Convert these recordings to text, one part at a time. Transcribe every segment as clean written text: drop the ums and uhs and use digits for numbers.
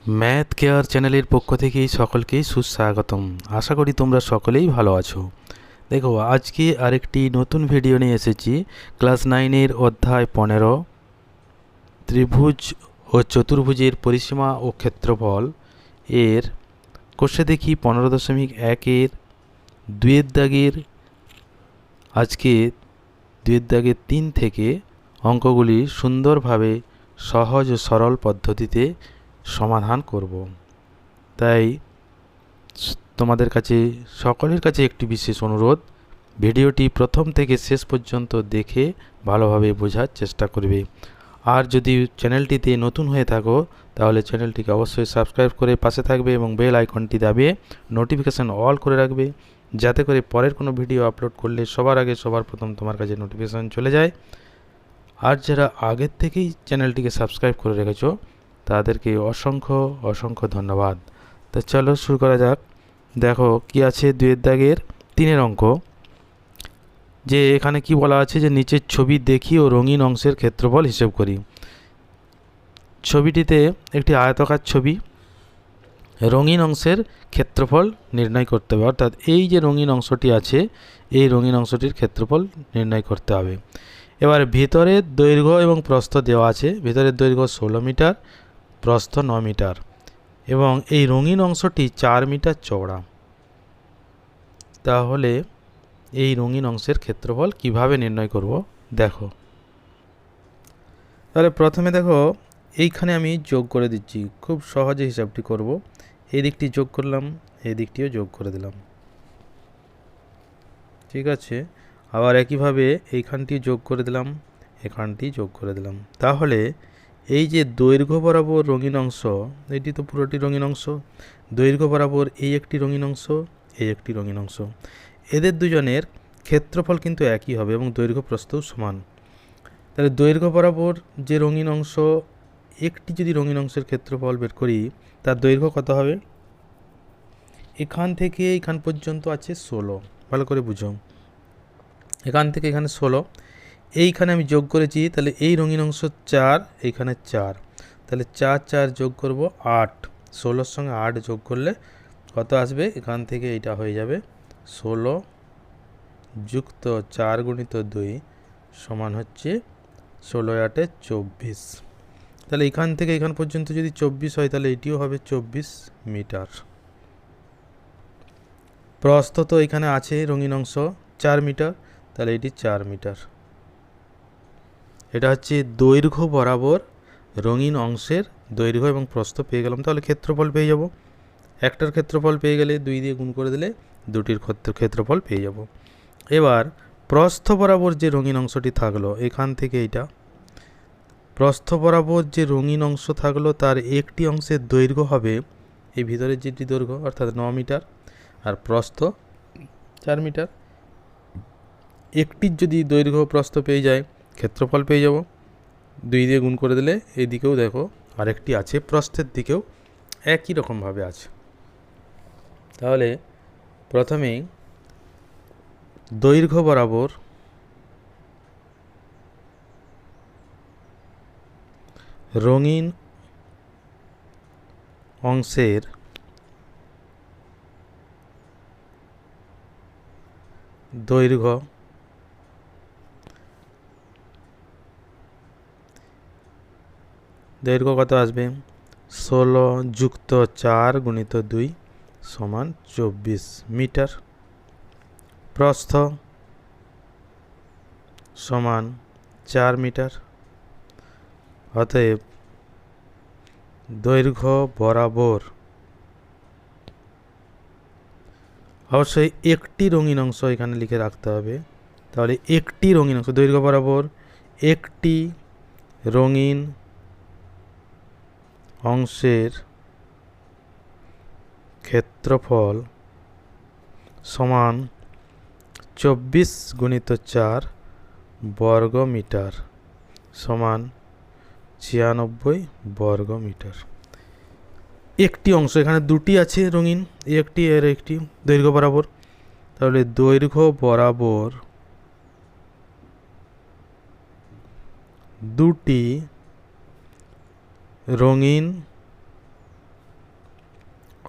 Math care চ্যানেলের পক্ষ থেকেই সকলকেই সুস্বাগতম। আশা করি তোমরা সকলেই ভালো আছো। দেখো, আজকে আরেকটি নতুন ভিডিও নিয়ে এসেছি। ক্লাস 9-এর অধ্যায় 15 ত্রিভুজ ও চতুর্ভুজের পরিসীমা ও ক্ষেত্রফল এর কোষে দেখি 15.1-এর 2-এর দাগের আজকে 2-এর দাগের 3 থেকে অঙ্কগুলি সুন্দরভাবে সহজ ও সরল পদ্ধতিতে সমাধান করব। তাই তোমাদের কাছে সকলের কাছে একটি বিশেষ অনুরোধ, ভিডিওটি প্রথম থেকে শেষ পর্যন্ত দেখে ভালোভাবে বোঝার চেষ্টা করবে। আর যদি চ্যানেলটিতে নতুন হয়ে থাকো তাহলে চ্যানেলটিকে অবশ্যই সাবস্ক্রাইব করে পাশে থাকবে এবং বেল আইকনটি দাবিয়ে নোটিফিকেশান অল করে রাখবে, যাতে করে পরের কোনো ভিডিও আপলোড করলে সবার আগে সবার প্রথম তোমার কাছে নোটিফিকেশান চলে যায়। আর যারা আগের থেকেই চ্যানেলটিকে সাবস্ক্রাইব করে রেখেছো তাদেরকে অসংখ্য অসংখ্য ধন্যবাদ। তো চলো শুরু করা যাক। দেখো কি আছে 2-এর দাগের 3-এর অঙ্ক, যে এখানে কি বলা আছে যে নিচের ছবি দেখি ও রঙিন অংশের ক্ষেত্রফল হিসেব করি। ছবিটিতে একটি আয়তাকার ছবি, রঙিন অংশের ক্ষেত্রফল নির্ণয় করতে হবে, অর্থাৎ এই যে রঙিন অংশটি আছে এই রঙিন অংশটির ক্ষেত্রফল নির্ণয় করতে হবে। এবার ভিতরের দৈর্ঘ্য এবং প্রস্থ দেওয়া আছে। ভিতরের দৈর্ঘ্য 16 মিটার, প্রস্থ 9 মিটার এবং এই রঙিন অংশটি 4 মিটার চওড়া। তাহলে এই রঙিন অংশের ক্ষেত্রফল কিভাবে নির্ণয় করব দেখো। তাহলে প্রথমে দেখো এইখানে আমি যোগ করে দিচ্ছি, খুব সহজে হিসাবটি করব। এই দিকটি যোগ করলাম, এই দিকটিও যোগ করে দিলাম, ঠিক আছে। আবার একইভাবে এইখানটি যোগ করে দিলাম, এখানটি যোগ করে দিলাম। তাহলে এই যে দৈর্ঘ্য বরাবর রঙিন অংশ, এটি তো পুরোটি রঙিন অংশ, দৈর্ঘ্য বরাবর এই একটি রঙিন অংশ, এই একটি রঙিন অংশ, এদের দুজনের ক্ষেত্রফল কিন্তু একই হবে এবং দৈর্ঘ্য প্রস্থও সমান। তাহলে দৈর্ঘ্য বরাবর যে রঙিন অংশ, একটি যদি রঙিন অংশের ক্ষেত্রফল বের করি তার দৈর্ঘ্য কত হবে, এখান থেকে এখান পর্যন্ত আছে 16, ভালো করে বুঝো। এখান থেকে এখানে 16, এইখানে আমি যোগ করেছি, তাহলে এই রঙিন অংশ 4, এইখানে 4, তাহলে 4 4 যোগ করব 8, 16-র সঙ্গে 8 যোগ করলে কত আসবে, এখান থেকে এইটা হয়ে যাবে 16 যুক্ত 4 গুণিত 2 সমান হচ্ছে 16 8 24। তাহলে এখান থেকে এখান পর্যন্ত যদি 24 হয় তাহলে এটিও হবে 24 মিটার। প্রস্থ তো এখানে আছে রঙিন অংশ 4 মিটার, তাহলে এটি 4 মিটার। এটা হচ্ছে দৈর্ঘ্য বরাবর রঙিন অংশের দৈর্ঘ্য এবং প্রস্থ পেয়ে গেলাম। তাহলে ক্ষেত্রফল পেয়ে যাব, একটার ক্ষেত্রফল পেয়ে গেলে 2 দিয়ে গুণ করে দিলে দুটির ক্ষেত্রফল পেয়ে যাব। এবার প্রস্থ বরাবর যে রঙিন অংশটি থাকলো এখান থেকে এইটা, প্রস্থ বরাবর যে রঙিন অংশ থাকলো তার একটি অংশের দৈর্ঘ্য হবে এই ভিতরের যেটি দৈর্ঘ্য অর্থাৎ 9 মিটার, আর প্রস্থ 4 মিটার। একটির যদি দৈর্ঘ্য প্রস্থ পেয়ে যায় ক্ষেত্রফল পেয়ে যাব, 2 দিয়ে গুণ করে দিলে এদিকেও দেখো আরেকটি আছে, প্রস্থের দিকেও একই রকমভাবে আছে। তাহলে প্রথমেই দৈর্ঘ্য বরাবর রঙিন অংশের দৈর্ঘ্য কত আসবে, 16 যুক্ত 4 গুণিত 2 সমান 24 মিটার। প্রস্থ সমান 4 মিটার। অতএব দৈর্ঘ্য বরাবর, অবশ্যই একটি রঙিন অংশ এখানে লিখে রাখতে হবে। তাহলে একটি রঙিন অংশ, দৈর্ঘ্য বরাবর একটি রঙিন অংশের ক্ষেত্রফল সমান 24 গুণিত 4 বর্গ মিটার সমান 96 বর্গ মিটার। একটি অংশ, এখানে দুটি আছে রঙিন, একটি এর একটি দৈর্ঘ্য বরাবর, তাহলে দৈর্ঘ্য বরাবর দুটি রঙিন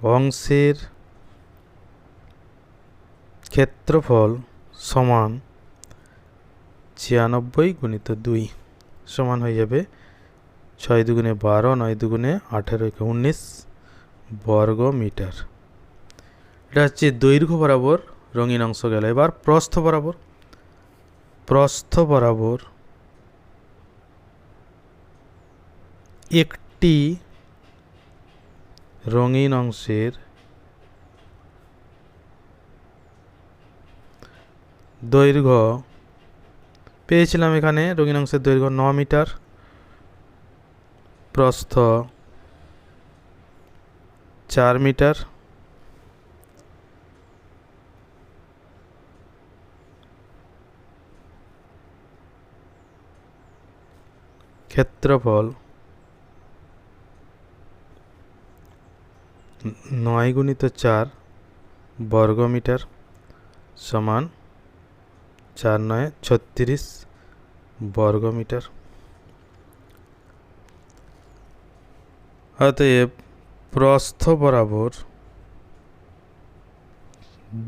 অংশের ক্ষেত্রফল সমান 96 গুণিত 2 সমান হয়ে যাবে 6 দুগুণে 12, 9 দুগুণে 18, 19 বর্গ মিটার। এটা হচ্ছে দৈর্ঘ্য বরাবর রঙিন অংশ গেল। এবার প্রস্থ বরাবর একটি রঙিন অংশের দৈর্ঘ্য পেয়েছিলাম। এখানে রঙিন অংশের দৈর্ঘ্য 9 মিটার, প্রস্থ 4 মিটার, ক্ষেত্রফল 9 গুণিত 4 বর্গ মিটার সমান 4 9 36 বর্গ মিটার। অতএব প্রস্থ বরাবর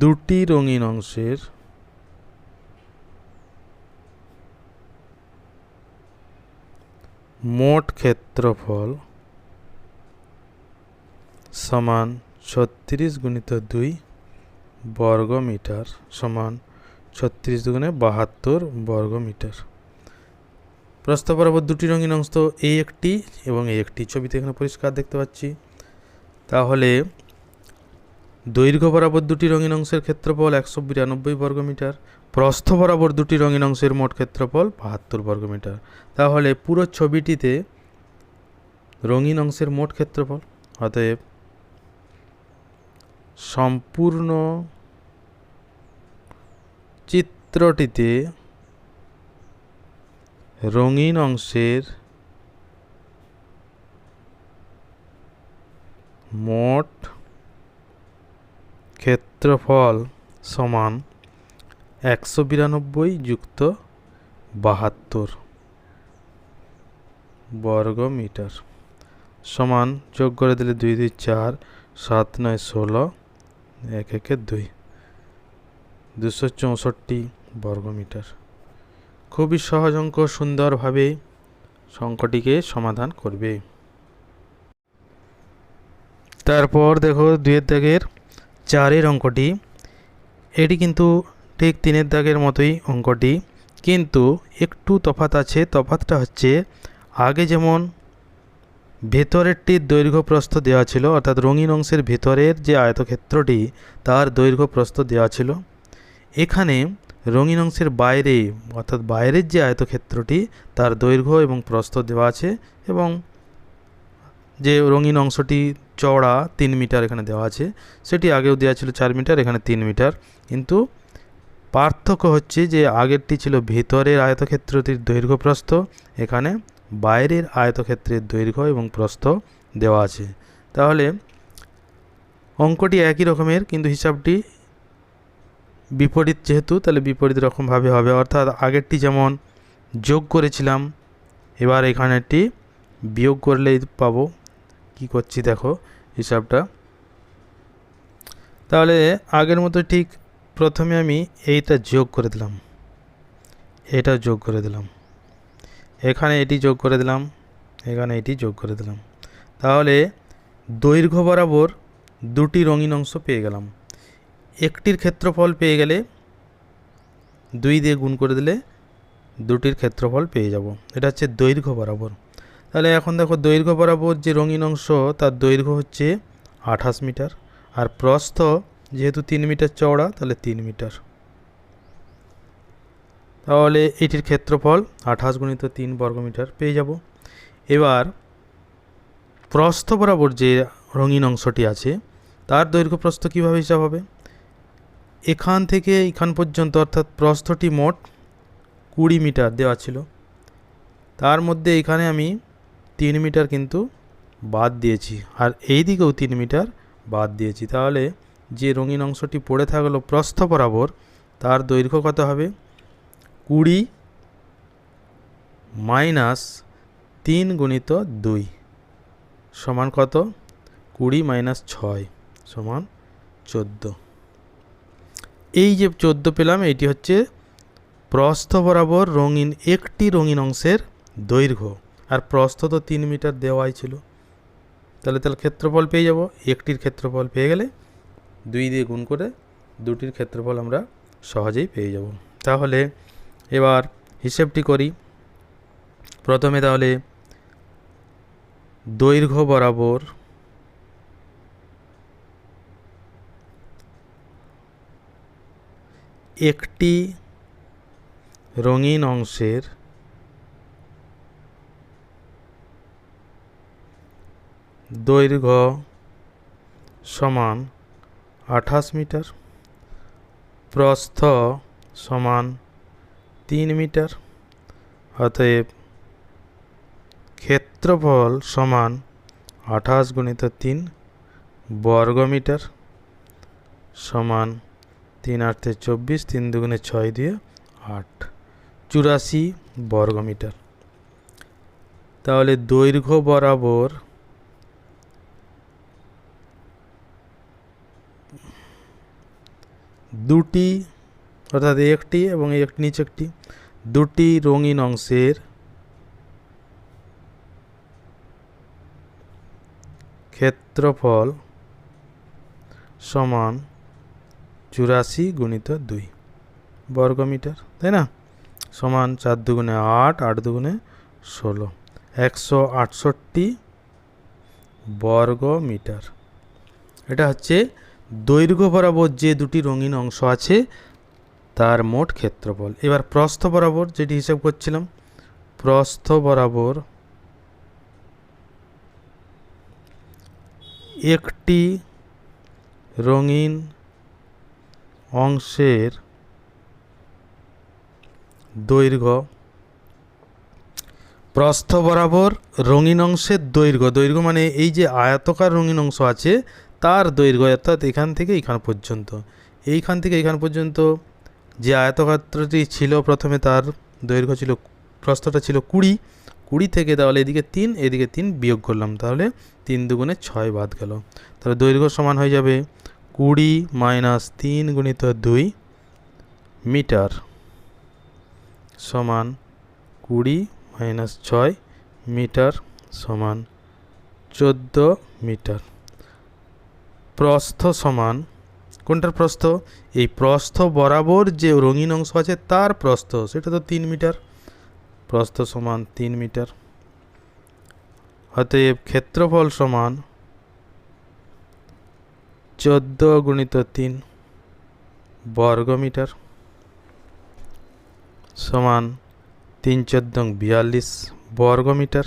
দুটি রঙিন অংশের মোট ক্ষেত্রফল সমান 36 গুণিত 2 বর্গ মিটার সমান 36 দুগুণে 72 বর্গ মিটার। প্রস্থ বরাবর দুটি রঙিন অংশ এই একটি এবং এই একটি, ছবিতে এখানে পরিষ্কার দেখতে পাচ্ছি। তাহলে দৈর্ঘ্য বরাবর দুটি রঙিন অংশের ক্ষেত্রফল 192 বর্গ মিটার, প্রস্থ বরাবর দুটি রঙিন অংশের মোট ক্ষেত্রফল 72 বর্গ মিটার। তাহলে পুরো ছবিটিতে রঙিন অংশের মোট ক্ষেত্রফল, অতএব সম্পূর্ণ চিত্রটিতে রঙিন অংশের মোট ক্ষেত্রফল সমান 192 যুক্ত 72 বর্গ মিটার সমান, যোগ করে দিলে 2 2 4, 7 9 16, 1 1 2, 264 বর্গ মিটার। খুবই সহজ অঙ্ক, সুন্দরভাবে অঙ্কটিকে সমাধান করবে। তারপর দেখো 2 এর দাগের 4 অঙ্কটি। এটি কিন্তু ঠিক 3 দাগের মতোই অঙ্কটি, কিন্তু একটু তফাৎ আছে। তফাৎটা হচ্ছে আগে যেমন ভেতরেরটির দৈর্ঘ্য প্রস্থ দেওয়া ছিল, অর্থাৎ রঙিন অংশের ভেতরের যে আয়তক্ষেত্রটি তার দৈর্ঘ্য প্রস্থ দেওয়া ছিল, এখানে রঙিন অংশের বাইরে অর্থাৎ বাইরের যে আয়তক্ষেত্রটি তার দৈর্ঘ্য এবং প্রস্থ দেওয়া আছে, এবং যে রঙিন অংশটি চওড়া 3 মিটার এখানে দেওয়া আছে, সেটি আগেও দেওয়া ছিল 4 মিটার, এখানে 3 মিটার। কিন্তু পার্থক্য হচ্ছে যে আগেরটি ছিল ভেতরের আয়তক্ষেত্রটির দৈর্ঘ্য প্রস্থ, এখানে বাইরের আয়তক্ষেত্রের দৈর্ঘ্য এবং প্রস্থ দেওয়া আছে। তাহলে অঙ্কটি একই রকমের, কিন্তু হিসাবটি বিপরীত যেহেতু, তাহলে বিপরীত রকমভাবে হবে। অর্থাৎ আগেরটি যেমন যোগ করেছিলাম, এবার এখানেরটি বিয়োগ করলেই পাবো। কি করছি দেখো হিসাবটা। তাহলে আগের মতো ঠিক প্রথমে আমি এইটা যোগ করে দিলাম, এটা যোগ করে দিলাম, এখানে এটি যোগ করে দিলাম, এখানে এটি যোগ করে দিলাম। তাহলে দৈর্ঘ্য বরাবর দুটি রঙিন অংশ পেয়ে গেলাম। একটির ক্ষেত্রফল পেয়ে গেলে 2 দিয়ে গুণ করে দিলে দুটির ক্ষেত্রফল পেয়ে যাব। এটা হচ্ছে দৈর্ঘ্য বরাবর। তাহলে এখন দেখো দৈর্ঘ্য বরাবর যে রঙিন অংশ তার দৈর্ঘ্য হচ্ছে 28 মিটার, আর প্রস্থ যেহেতু 3 মিটার চওড়া, তাহলে 3 মিটার। তাহলে এটির ক্ষেত্রফল 28 গুণিত 3 বর্গ মিটার পেয়ে যাব। এবার প্রস্থ বরাবর যে রঙিন অংশটি আছে তার দৈর্ঘ্য প্রস্থ কীভাবে হিসাব হবে? এখান থেকে এখান পর্যন্ত, অর্থাৎ প্রস্থটি মোট 20 মিটার দেওয়া ছিল, তার মধ্যে এখানে আমি 3 মিটার কিন্তু বাদ দিয়েছি, আর এই দিকেও 3 মিটার বাদ দিয়েছি। তাহলে যে রঙিন অংশটি পড়ে থাকলো প্রস্থ বরাবর, তার দৈর্ঘ্য কত হবে? 20 মাইনাস 3 গুণিত 2 সমান কত? 20 মাইনাস 6 সমান 14। এই যে 14 পেলাম, এইটি হচ্ছে প্রস্থ বরাবর একটি রঙিন অংশের দৈর্ঘ্য। আর প্রস্থ তো 3 মিটার দেওয়াই ছিল, তাহলে ক্ষেত্রফল পেয়ে যাব। একটির ক্ষেত্রফল পেয়ে গেলে 2 দিয়ে গুণ করে দুটির ক্ষেত্রফল আমরা সহজেই পেয়ে যাব। তাহলে এবার হিসেবটি করি। প্রথমে তাহলে দৈর্ঘ্য বরাবর একটি রঙিন অংশের দৈর্ঘ্য সমান 28 মিটার, প্রস্থ সমান 3 মিটার। অতএব ক্ষেত্রফল সমান 28 গুণিত 3 বর্গমিটার সমান 3 8 24, 3 দুগুণে 6 দিয়ে 8, 84 বর্গমিটার। তাহলে দৈর্ঘ্য বরাবর দুটি, অর্থাৎ একটি এবং একটি নিচে একটি, দুটি রঙিন অংশের ক্ষেত্রফল সমান 84 গুণিত 2 বর্গমিটার, তাই না? সমান 4 দুগুণে 8, 8 দুগুণে 16, 168 বর্গমিটার। এটা হচ্ছে দৈর্ঘ্য বরাবর যে দুটি রঙিন অংশ আছে তার মোট ক্ষেত্রফল। এবার প্রস্থ বরাবর যেটি হিসাব করছিলাম, প্রস্থ বরাবর একটি রঙিন অংশের দৈর্ঘ্য, প্রস্থ বরাবর রঙিন অংশের দৈর্ঘ্য মানে এই যে আয়তকার রঙিন অংশ আছে তার দৈর্ঘ্য, অর্থাৎ এখান থেকে এখান পর্যন্ত, এইখান থেকে এখান পর্যন্ত যে আয়তক্ষেত্রটি ছিল প্রথমে তার দৈর্ঘ্য ছিল, প্রস্থটা ছিল 20 থেকে, তাহলে এদিকে 3 এদিকে 3 বিয়োগ করলাম, তাহলে 3 দুগুণে 6 বাদ গেল। তাহলে দৈর্ঘ্য সমান হয়ে যাবে 20 - 3 গুণিত 2 মিটার সমান 20 - 6 মিটার সমান 14 মিটার। প্রস্থ সমান, কোনটার প্রস্থ? এই প্রস্থ বরাবর যে রঙিন অংশ আছে তার প্রস্থ, সেটা তো 3 মিটার, প্রস্থ সমান 3 মিটার। অতএব ক্ষেত্রফল সমান 14 গুণিত 3 বর্গমিটার সমান 3 × 14 = 42 বর্গমিটার।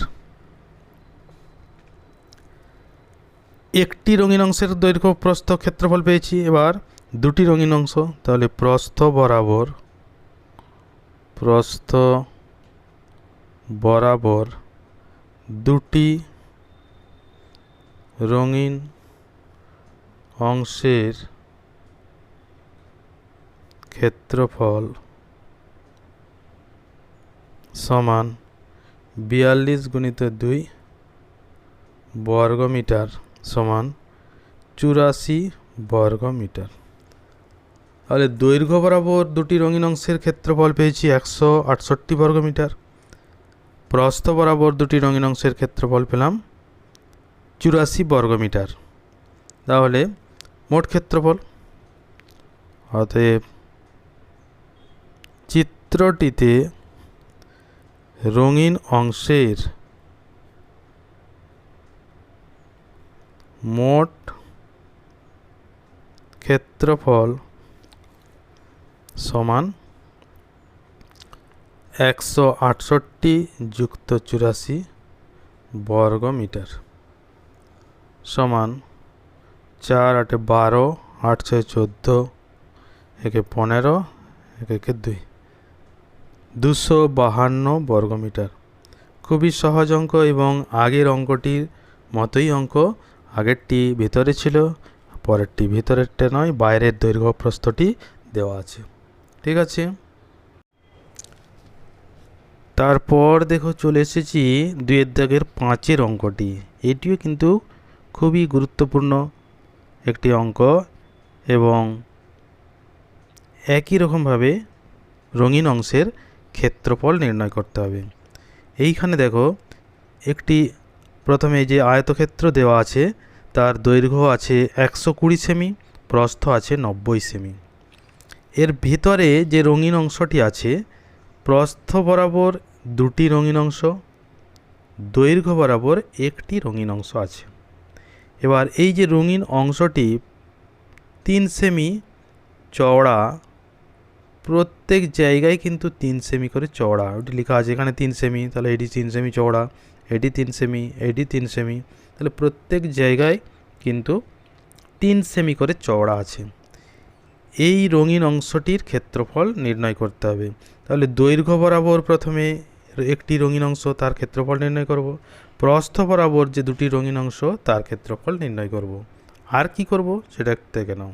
একটি রঙিন অংশের দৈর্ঘ্য, প্রস্থ, ক্ষেত্রফল পেয়েছি। এবার দুটি রঙিন অংশ, তাহলে প্রস্থ বরাবর দুটি রঙিন অংশের ক্ষেত্রফল সমান 42 গুণিত 2 বর্গমিটার সমান 84 বর্গমিটার। তাহলে দৈর্ঘ্য বরাবর দুটি রঙিন অংশের ক্ষেত্রফল পেয়েছি 168 বর্গমিটার, প্রস্থ বরাবর দুটি রঙিন অংশের ক্ষেত্রফল পেলাম 84 বর্গমিটার। তাহলে মোট ক্ষেত্রফল, অতএব চিত্রটিতে রঙিন অংশের মোট ক্ষেত্রফল সমান 168 যুক্ত 84 বর্গমিটার সমান 4 × 8 = 12, 8 × 6 = 14, 1 × 15, 1 × 2 252 বর্গমিটার। খুবই সহজ অঙ্ক এবং আগের অঙ্কটির মতোই অঙ্ক। আগেরটি ভিতরে ছিল, পরেরটি ভিতরেরটা নয়, বাইরের দৈর্ঘ্য প্রস্থটি দেওয়া আছে। ঠিক আছে, তারপর দেখো চলে এসেছি 2 এর দাগের 5 অঙ্কটি। এটিও কিন্তু খুবই গুরুত্বপূর্ণ একটি অঙ্ক এবং একই রকমভাবে রঙিন অংশের ক্ষেত্রফল নির্ণয় করতে হবে। এইখানে দেখো একটি প্রথমে যে আয়তক্ষেত্র দেওয়া আছে তার দৈর্ঘ্য আছে 120 সেমি, প্রস্থ আছে 90 সেমি। এর ভিতরে যে রঙিন অংশটি আছে প্রস্থ বরাবর দুটি রঙিন অংশ, দৈর্ঘ্য বরাবর একটি রঙিন অংশ আছে। এবার এই যে রঙিন অংশটি 3 সেমি চওড়া, প্রত্যেক জায়গায় কিন্তু 3 সেমি করে চওড়া, ওটি লেখা আছে এখানে 3 সেমি, তাহলে এটি 3 সেমি চওড়া, এটি 3 সেমি, এটি 3 সেমি, তাহলে প্রত্যেক জায়গায় কিন্তু 3 সেমি করে চওড়া আছে। এই রঙিন অংশটির ক্ষেত্রফল নির্ণয় করতে হবে। তাহলে দৈর্ঘ্য বরাবর প্রথমে একটি রঙিন অংশ, তার ক্ষেত্রফল নির্ণয় করব। প্রস্থ বরাবর যে দুটি রঙিন অংশ তার ক্ষেত্রফল নির্ণয় করব। আর কি করব সেটা দেখে নাও।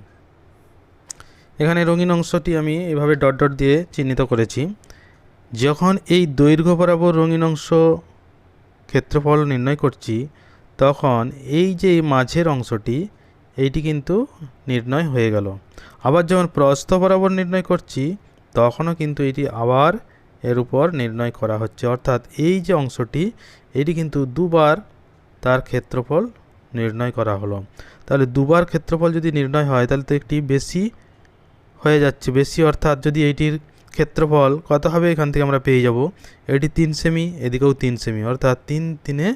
এখানে রঙিন অংশটি আমি এভাবে ডট ডট দিয়ে চিহ্নিত করেছি। যখন এই দৈর্ঘ্য বরাবর রঙিন অংশ ক্ষেত্রফল নির্ণয় করছি তখন এই যে মাঝের অংশটি এইটি কিন্তু নির্ণয় হয়ে গেল। আবার যখন প্রস্থ বরাবর নির্ণয় করছি তখনও কিন্তু এটি আবার এর উপর নির্ণয় করা হচ্ছে, অর্থাৎ এই যে অংশটি এটি কিন্তু দুবার তার ক্ষেত্রফল নির্ণয় করা হলো। তাহলে দুবার ক্ষেত্রফল যদি নির্ণয় হয় তাহলে তো একটি বেশি হয়ে যাচ্ছে, বেশি অর্থাৎ যদি এইটির ক্ষেত্রফল কত হবে এখান থেকে আমরা পেয়ে যাব এটি 3 সেমি, এদিকেও 3 সেমি, অর্থাৎ 3 3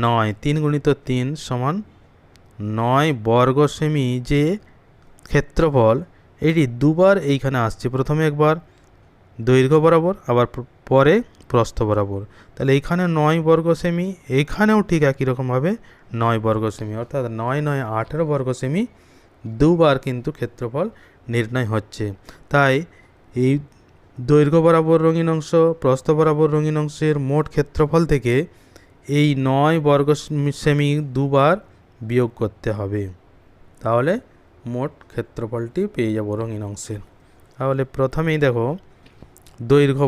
9, 3 গুণিত 3 সমান 9 বর্গ সেমি যে ক্ষেত্রফল এটি দুবার এইখানে আসছে, প্রথমে একবার দৈর্ঘ্য বরাবর আবার পরে প্রস্থ বরাবর। তাহলে এইখানে 9 বর্গ সেমি, এইখানেও ঠিক একই রকমভাবে 9 বর্গ সেমি, অর্থাৎ 9 9 18 বর্গ সেমি দুবার কিন্তু ক্ষেত্রফল নির্ণয় হচ্ছে। তাই এই দৈর্ঘ্য বরাবর রঙিন অংশ, প্রস্থ বরাবর রঙিন অংশের মোট ক্ষেত্রফল থেকে এই 9 বর্গ সেমি দুবার বিয়োগ করতে হবে, তাহলে মোট ক্ষেত্রফলটি পেয়ে যাব রঙিন অংশের। তাহলে প্রথমেই দেখো দৈর্ঘ্য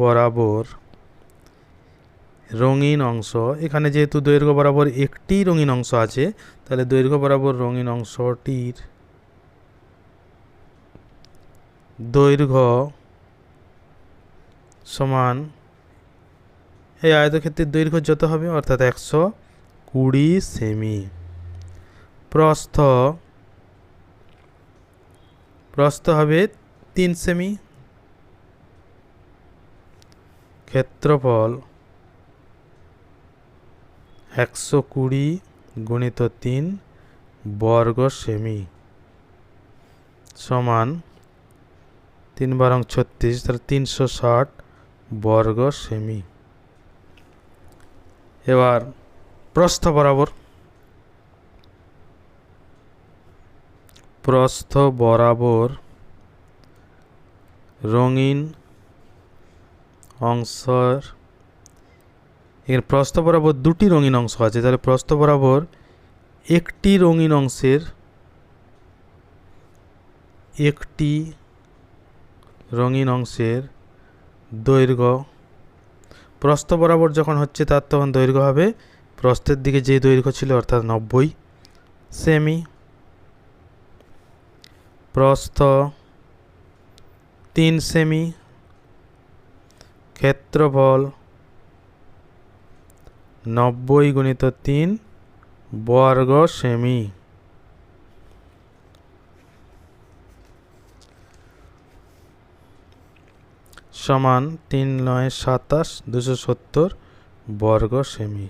বরাবর রঙিন অংশ, এখানে যেহেতু দৈর্ঘ্য বরাবর একটি রঙিন অংশ আছে তাহলে দৈর্ঘ্য বরাবর রঙিন অংশটির দৈর্ঘ্য সমান এই আয়তক্ষেত্রের দৈর্ঘ্য যত হবে অর্থাৎ 120 সেমি। প্রস্থ হবে 3 সেমি, ক্ষেত্রফল 120 গুণিত 3 বর্গ সেমি সমান 3 বারং 36, তাহলে 360 বর্গ সেমি। এবার প্রস্থ বরাবর রঙিন অংশের, এর প্রস্থ বরাবর দুটি রঙিন অংশ আছে, তাহলে প্রস্থ বরাবর একটি রঙিন অংশের দৈর্ঘ্য, প্রস্থ বরাবর যখন হচ্ছে তার তখন দৈর্ঘ্য হবে প্রস্থের দিকে যে দৈর্ঘ্য ছিল অর্থাৎ 90 সেমি। প্রস্থ 3 সেমি, ক্ষেত্রফল 90 গুণিত 3 বর্গ সেমি সমান 3 9 27 270 বর্গ সেমি।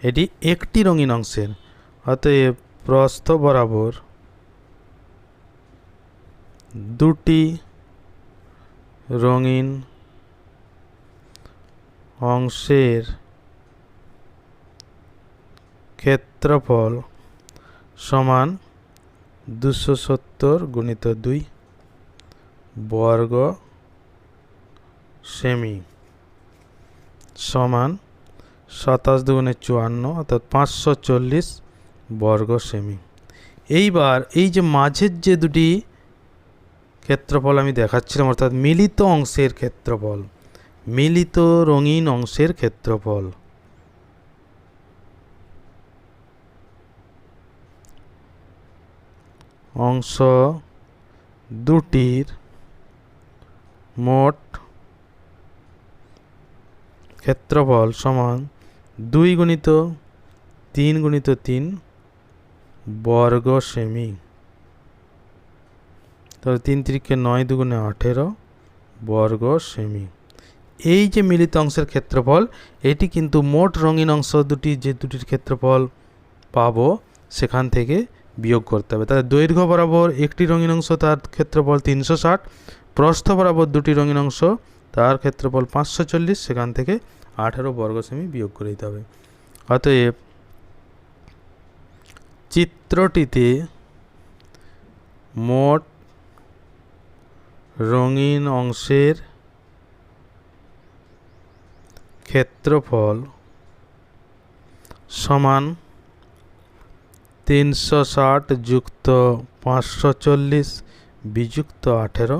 এটি একটি রঙিন অংশের, অতএব প্রস্থ বরাবর দুটি রঙিন অংশের ক্ষেত্রফল সমান 270 গুণিত 2 বর্গ সেমি সমান 27 দুগুণে 54 অর্থাৎ 540 বর্গ সেমি। এইবার এই যে মাঝের যে দুটি ক্ষেত্রফল আমি দেখাচ্ছিলাম অর্থাৎ মিলিত অংশের ক্ষেত্রফল, মিলিত রঙিন অংশের ক্ষেত্রফল অংশ দুটির মোট ক্ষেত্রফল সমান 2 গুণিত 3 গুণিত 3 বর্গ সেমি। তাহলে 3 3 9 দুগুণে 18 বর্গ সেমি। এই যে মিলিত অংশের ক্ষেত্রফল, এটি কিন্তু মোট রঙিন অংশ দুটি যে দুটির ক্ষেত্রফল পাবো সেখান থেকে বিয়োগ করতে হবে। তাহলে দৈর্ঘ্য বরাবর একটি রঙিন অংশ তার ক্ষেত্রফল 360, প্রস্থ বরাবর দুটি রঙিন অংশ তার ক্ষেত্রফল 540, সেখান থেকে 18 বর্গ সেমি বিয়োগ করে দিতে হবে। অতএব চিত্রটিতে মোট রঙিন অংশের ক্ষেত্রফল সমান 360 যুক্ত 540 বিযুক্ত 18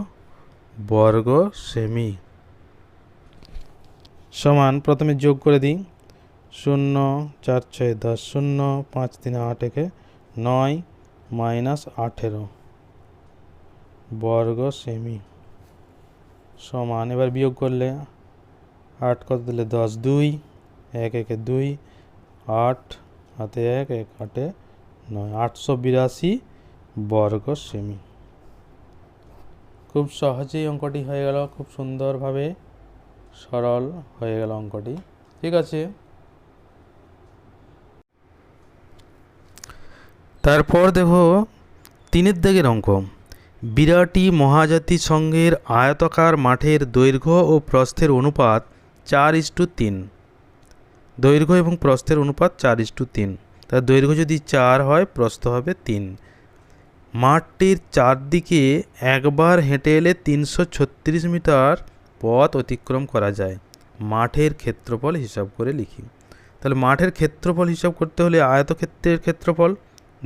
বর্গ সেমি সমান, প্রথমে যোগ করে দিই, 0 4 6 10 0 5 3 8 1 9 মাইনাস 18 বর্গ সেমি সমান, এবার বিয়োগ করলে 8 কত দিলে 10 2 1 1 2 8 হাতে 1 1 8 9 882 বর্গ সেমি। খুব সহজেই অঙ্কটি হয়ে গেল, খুব সুন্দরভাবে সরল হয়ে গেল অঙ্কটি। ঠিক আছে, তারপর দেখো 3 দাগের অঙ্ক। বিরাটি মহাজাতি সংঘের আয়তাকার মাঠের দৈর্ঘ্য ও প্রস্থের অনুপাত 4:3। দৈর্ঘ্য এবং প্রস্থের অনুপাত 4:3। তার দৈর্ঘ্য যদি 4 হয়, প্রস্থ হবে 3। মাঠটির চারদিকে একবার হেঁটে এলে 336 মিটার পথ অতিক্রম করা যায়। মাঠের ক্ষেত্রফল হিসাব করে লিখি। তাহলে মাঠের ক্ষেত্রফল হিসাব করতে হলে আয়তক্ষেত্রের ক্ষেত্রফল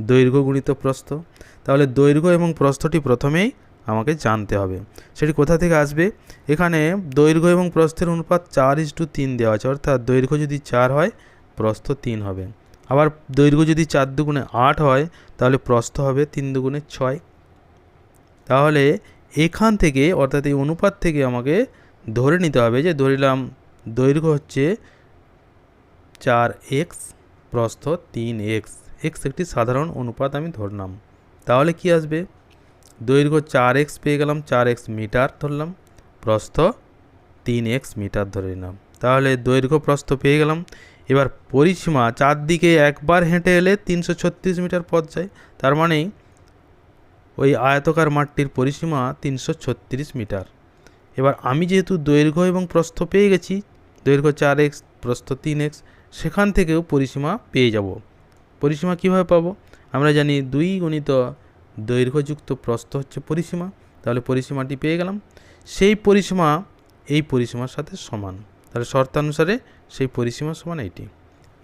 দৈর্ঘ্য গুণিত প্রস্থ। তাহলে দৈর্ঘ্য এবং প্রস্থটি প্রথমেই আমাকে জানতে হবে। সেটি কোথা থেকে আসবে? এখানে দৈর্ঘ্য এবং প্রস্থের অনুপাত 4:3 দেওয়া আছে, অর্থাৎ দৈর্ঘ্য যদি 4 হয়, প্রস্থ 3 হবে। আবার দৈর্ঘ্য যদি 4 দুগুণে 8 হয়, তাহলে প্রস্থ হবে 3 দুগুণে 6। তাহলে এখান থেকে, অর্থাৎ এই অনুপাত থেকে আমাকে ধরে নিতে হবে যে, ধরিলাম দৈর্ঘ্য হচ্ছে 4x, প্রস্থ 3x। x একটি সাধারণ অনুপাত আমি ধরলাম। তাহলে কি আসবে? দৈর্ঘ্য 4x পেয়ে গেলাম, 4x মিটার ধরলাম, প্রস্থ 3x মিটার ধরে নিলাম। তাহলে দৈর্ঘ্য প্রস্থ পেয়ে গেলাম। এবার পরিসীমা, চারদিকে একবার হেঁটে এলে 336 মিটার পথ যায়, তার মানে ওই আয়তকার মাঠটির পরিসীমা 336 মিটার। এবার আমি যেহেতু দৈর্ঘ্য এবং প্রস্থ পেয়ে গেছি, দৈর্ঘ্য 4x, প্রস্থ 3x, সেখান থেকেও পরিসীমা পেয়ে যাব। পরিসীমা কীভাবে পাবো? আমরা জানি 2 গুণিত দৈর্ঘ্য যুক্ত প্রস্থ হচ্ছে পরিসীমা। তাহলে পরিসীমাটি পেয়ে গেলাম। সেই পরিসীমা এই পরিসীমার সাথে সমান। তাহলে শর্তানুসারে সেই পরিসীমা সমান এইটি।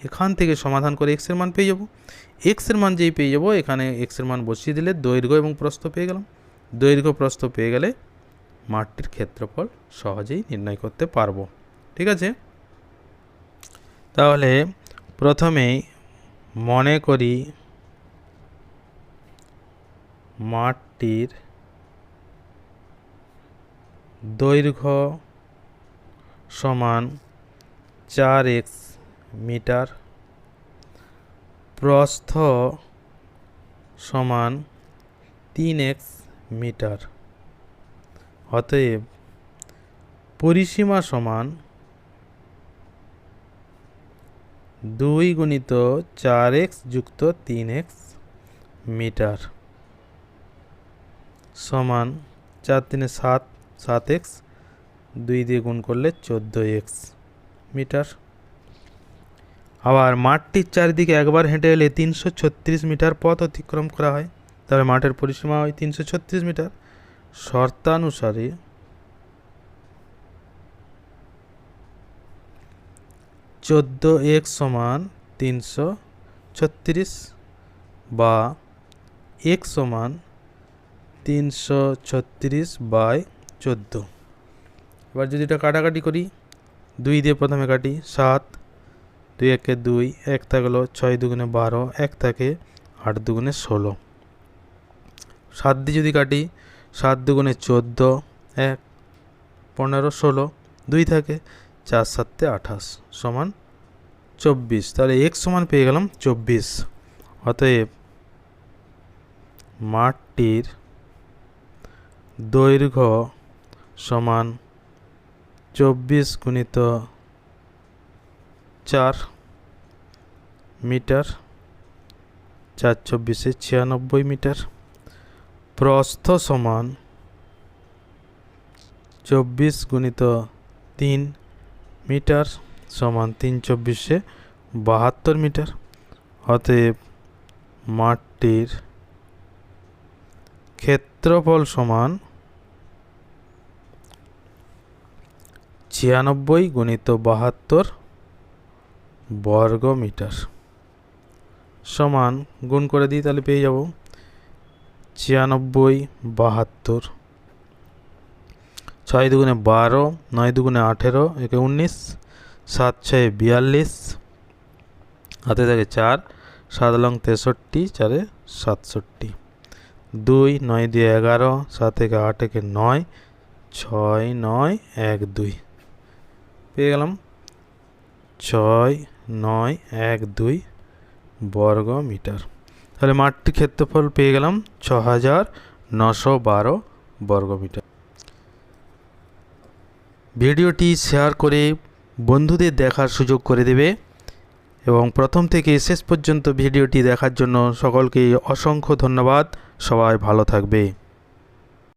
এখান থেকে সমাধান করে x এর মান পেয়ে যাব। x এর মান যেই পেয়ে যাব, এখানে x এর মান বসিয়ে দিলে দৈর্ঘ্য এবং প্রস্থ পেয়ে গেলাম। দৈর্ঘ্য প্রস্থ পেয়ে গেলে মাঠটির ক্ষেত্রফল সহজেই নির্ণয় করতে পারবো। ঠিক আছে, তাহলে প্রথমেই মনে করি মাঠটির দৈর্ঘ্য সমান 4x মিটার, প্রস্থ সমান 3x মিটার। অতএব পরিসীমা সমান 2 গুণিত 4x যুক্ত 3x মিটার সমান 4 3 7, 7x, 2 দিয়ে গুণ করলে 14x মিটার। আবার মাঠটির চারিদিকে একবার হেঁটে এলে 336 মিটার পথ অতিক্রম করা হয়। তবে মাঠের পরিসীমা হয় 336 মিটার। শর্তানুসারে 14x সমান 336 বা x সমান 336/14। এবার যদি এটা কাটাকাটি করি, 2 দিয়ে প্রথমে কাটি, 7, 2 1 2, 1 থাকলো, 6 দুগুণে 12, 1 থাকে, 8 দুগুণে 16। 7 দিয়ে যদি কাটি, 7 দুগুণে 14, 1 15 16 2 থাকে, 4 7 28 সমান 24। তাহলে x সমান পেয়ে গেলাম 24। অতএব মাঠটির দৈর্ঘ্য সমান 24 গুণিত 4 মিটার, 4 24 96 মিটার। প্রস্থ সমান 24 গুণিত 3 মিটার সমান 3 24 72 মিটার। অতএব মাঠটির ক্ষেত্রফল সমান 96 গুণিত 72 বর্গ মিটার। সমান গুণ করে দিই, তাহলে পেয়ে যাব 96 72, 6 দুগুণে 12, 9 দুগুণে 18, 19, 7 6 42, হাতে থাকে 4, 7 লং 63, 4 67, 2 9 দিয়ে 11, 7 থেকে 8 থেকে 9, 6 9 1 2 পেয়ে গেলাম 6 9 1 2 বর্গ মিটার। তাহলে মাঠটির ক্ষেত্রফল পেয়ে গেলাম 6912 বর্গ মিটার। ভিডিওটি শেয়ার করে বন্ধুদের দেখার সুযোগ করে দেবে এবং প্রথম থেকে শেষ পর্যন্ত ভিডিওটি দেখার জন্য সকলকে অসংখ্য ধন্যবাদ। সবাই ভালো থাকবে।